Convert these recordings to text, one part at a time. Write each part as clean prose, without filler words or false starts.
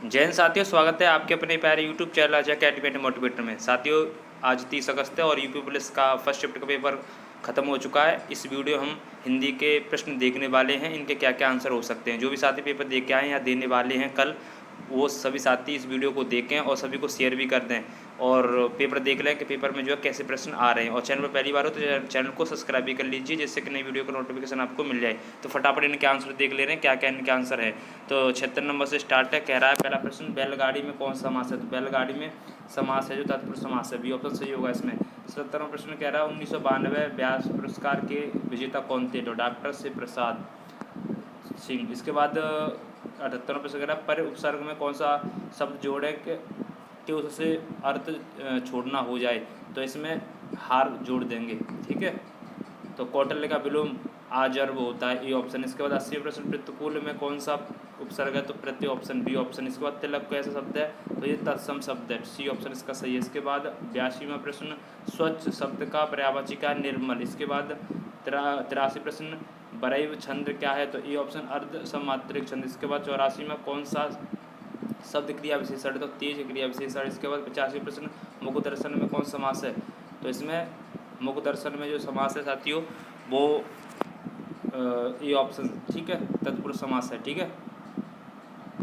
जैन साथियों, स्वागत है आपके अपने प्यारे YouTube channel Ajay academy motivator में। साथियों, आज 30 अगस्त है और यूपी पुलिस का फर्स्ट शिफ्ट का पेपर ख़त्म हो चुका है। इस वीडियो हम हिंदी के प्रश्न देखने वाले हैं, इनके क्या क्या आंसर हो सकते हैं। जो भी साथी पेपर दे के आए या देने वाले हैं कल, वो सभी साथी इस वीडियो को देखें और सभी को शेयर भी कर दें और पेपर देख लें कि पेपर में जो है कैसे प्रश्न आ रहे हैं। और चैनल पर पहली बार हो तो चैनल को सब्सक्राइब भी कर लीजिए, जिससे कि नई वीडियो का नोटिफिकेशन आपको मिल जाए। तो फटाफट इनके आंसर देख ले रहे हैं क्या क्या इनके आंसर है। तो 76 नंबर से स्टार्ट है। कह रहा है पहला प्रश्न, बैलगाड़ी में कौन सा समास है? तो बैलगाड़ी में समास है जो तत्पुरुष समास है, बी ऑप्शन सही होगा इसमें। 77वां प्रश्न कह रहा है 1992 व्यास पुरस्कार के विजेता कौन थे? तो डॉक्टर शिव प्रसाद सिंह। इसके बाद 78वां प्रश्न कह रहा है पर उपसर्ग में कौन सा शब्द जोड़े कि उससे अर्थ छोड़ना हो जाए? तो इसमें हार जोड़ देंगे, ठीक है। तो कौटिल्य का विलोम आजर्व होता है, ए ऑप्शन। इसके बाद 80वां प्रश्न, प्रतिकूल में कौन सा उपसर्ग है? तो प्रत्यय ऑप्शन, बी ऑप्शन। इसके बाद तिलक कैसा शब्द है? तो ये तत्सम शब्द है, सी ऑप्शन इसका सही है। इसके बाद 82वां प्रश्न, स्वच्छ शब्द का पर्यायवाची क्या? निर्मल। इसके बाद 83 प्रश्न, बरैव छंद क्या है? तो ए ऑप्शन, अर्ध समात्रिक छंद। इसके बाद 84 में कौन सा शब्द क्रिया विशेषण? तो तेज क्रिया विशेषण। इसके बाद 85 प्रश्न, मुख दर्शन में कौन समास है? तो इसमें मुख दर्शन में जो समास है साथियों वो ये ऑप्शन, ठीक है, तत्पुरुष समास है, ठीक है।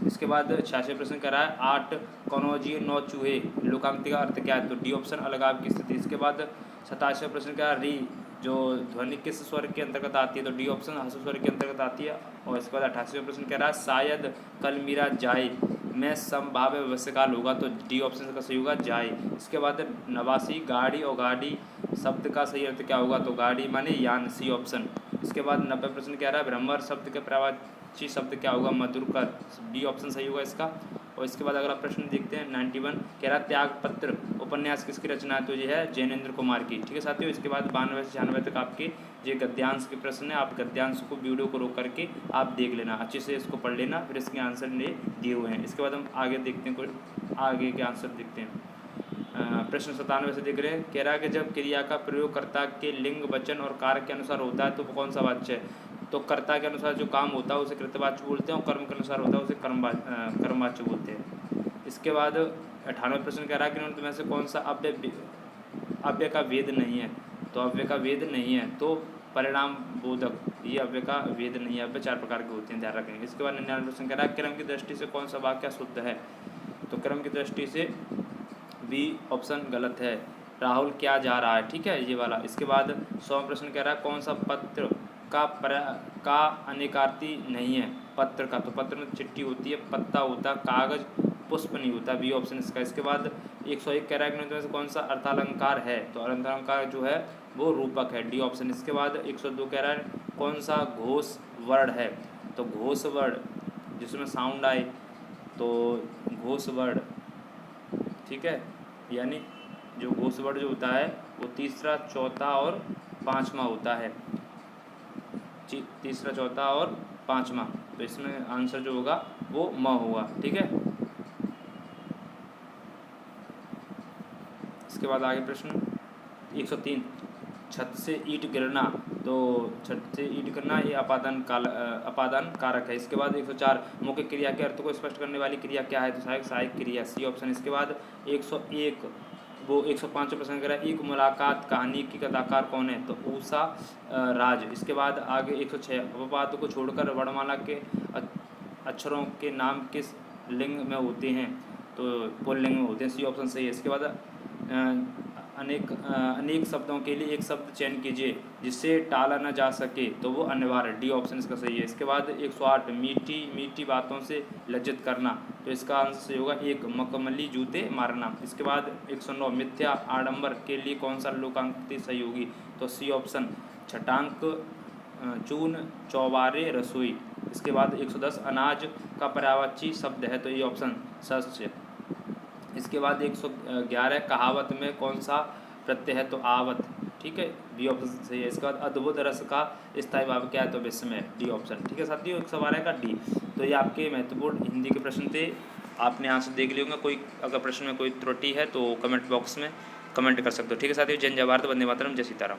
इसके बाद 86 प्रश्न कह रहा है 8 कनौजी 9 चूहे लोकांक्ति का अर्थ क्या है? तो डी ऑप्शन, अलगाव की स्थिति। इसके बाद 87वां प्रश्न कह रहा है री जो ध्वनि किस स्वर के अंतर्गत आती है? तो डी ऑप्शन, हंस स्वर के अंतर्गत आती है। और इसके बाद 88वां प्रश्न कह रहा है शायद कल मेरा जाए में संभाव्य भविष्यकाल होगा? तो डी ऑप्शन का सही होगा, जाए। इसके बाद 89 गाड़ी और गाड़ी शब्द का सही अर्थ क्या होगा? तो गाड़ी माने यान, सी ऑप्शन। इसके बाद 90 प्रश्न कह रहा है भ्रमर शब्द के पर्यायवाची शब्द क्या होगा? मधुरकर, डी ऑप्शन सही होगा इसका। और इसके बाद अगला प्रश्न देखते हैं 91, कह रहा है त्यागपत्र उपन्यास किसकी रचना है? तो ये है जैनेन्द्र कुमार की, ठीक है साथियों। इसके बाद 92 से 96 तक आपके ये गद्यांश के प्रश्न है। आप गद्यांश को वीडियो को रोक करके आप देख लेना, अच्छे से इसको पढ़ लेना, फिर इसके आंसर दिए हुए हैं। इसके बाद हम आगे देखते हैं, कुछ आगे के आंसर देखते हैं। प्रश्न 97 से देख रहे हैं, कह रहा है कि जब क्रिया का प्रयोग कर्ता के लिंग वचन और कार्य के अनुसार होता है तो कौन सा वाच्य है? तो कर्ता के अनुसार जो काम होता है उसे कृतवाच्य बोलते हैं और कर्म के अनुसार होता है उसे कर्मवाच्य बोलते हैं। इसके बाद 98 प्रश्न कह रहा है कि निम्न में से कौन सा अव्यय का वेद नहीं है? तो अव्यय का वेद नहीं है तो परिणाम बोधक, ये अव्यय का वेद नहीं है। अव्यय 4 प्रकार के होते हैं, ध्यान रखेंगे। इसके बाद 99 प्रश्न कह रहा है क्रम की दृष्टि से कौन सा वाक्य शुद्ध है? तो क्रम की दृष्टि से बी ऑप्शन गलत है, राहुल क्या जा रहा है, ठीक है, ये वाला। इसके बाद 100वां प्रश्न कह रहा है कौन सा पत्र का अनेकार्थी नहीं है? पत्र का, तो पत्र में चिट्ठी होती है, पत्ता होता है, कागज, पुष्प नहीं होता, बी ऑप्शन इसका। इसके बाद 101 कह रहा है कि कौन सा अर्थालंकार है? तो अर्थालंकार जो है वो रूपक है, डी ऑप्शन। इसके बाद 102 कह रहा है कौन सा घोष वर्ण है? तो घोष वर्ण जिसमें साउंड आए तो घोष वर्ण, ठीक है, यानी जो घोष वर्ण जो होता है वो तीसरा, चौथा और पांचवा होता है, तीसरा, चौथा और पांचवा। तो इसमें आंसर जो होगा वो म होगा, ठीक है। इसके बाद आगे प्रश्न 103, छत से ईंट गिरना, तो छत से ईंट गिरना ये अपादान कारक है। इसके बाद 104, मुख्य क्रिया के अर्थ को स्पष्ट करने वाली क्रिया क्या है? तो सहायक क्रिया, सी ऑप्शन। इसके बाद 101 वो 105 प्रश्न कह रहा है एक मुलाकात कहानी की कथाकार कौन है? तो ऊषा राज। इसके बाद आगे 106, अपवाद को छोड़कर वर्णमाला के अक्षरों के नाम किस लिंग में होते हैं? तो पुल्लिंग में होते हैं, सी ऑप्शन सही है। इसके बाद अनेक शब्दों के लिए एक शब्द चयन कीजिए जिससे टाला न जा सके, तो वो अनिवार्य, डी ऑप्शन इसका सही है। इसके बाद 108, मीठी बातों से लज्जित करना, तो इसका आंसर सही होगा एक, मखमली जूते मारना। इसके बाद 109, मिथ्या आडंबर के लिए कौन सा लोकांक्ति सही होगी? तो सी ऑप्शन, छटांक, चून, चौबारे, रसोई। इसके बाद 110, अनाज का पर्यायवाची शब्द है, तो ये ऑप्शन शस्य। इसके बाद 111, कहावत में कौन सा प्रत्यय है? तो आवत, ठीक है, बी ऑप्शन सही है। इसके बाद अद्भुत रस का स्थायी भाव क्या है? तो विस्मय, डी ऑप्शन, ठीक है साथियों। 112 का डी। तो ये आपके महत्वपूर्ण हिंदी के प्रश्न थे, आपने आंसर देख लिए होंगे। कोई अगर प्रश्न में कोई त्रुटि है तो कमेंट बॉक्स में कमेंट कर सकते हो, ठीक है साथियों। जय जय भारत, वंदे मातरम, जय सीताराम।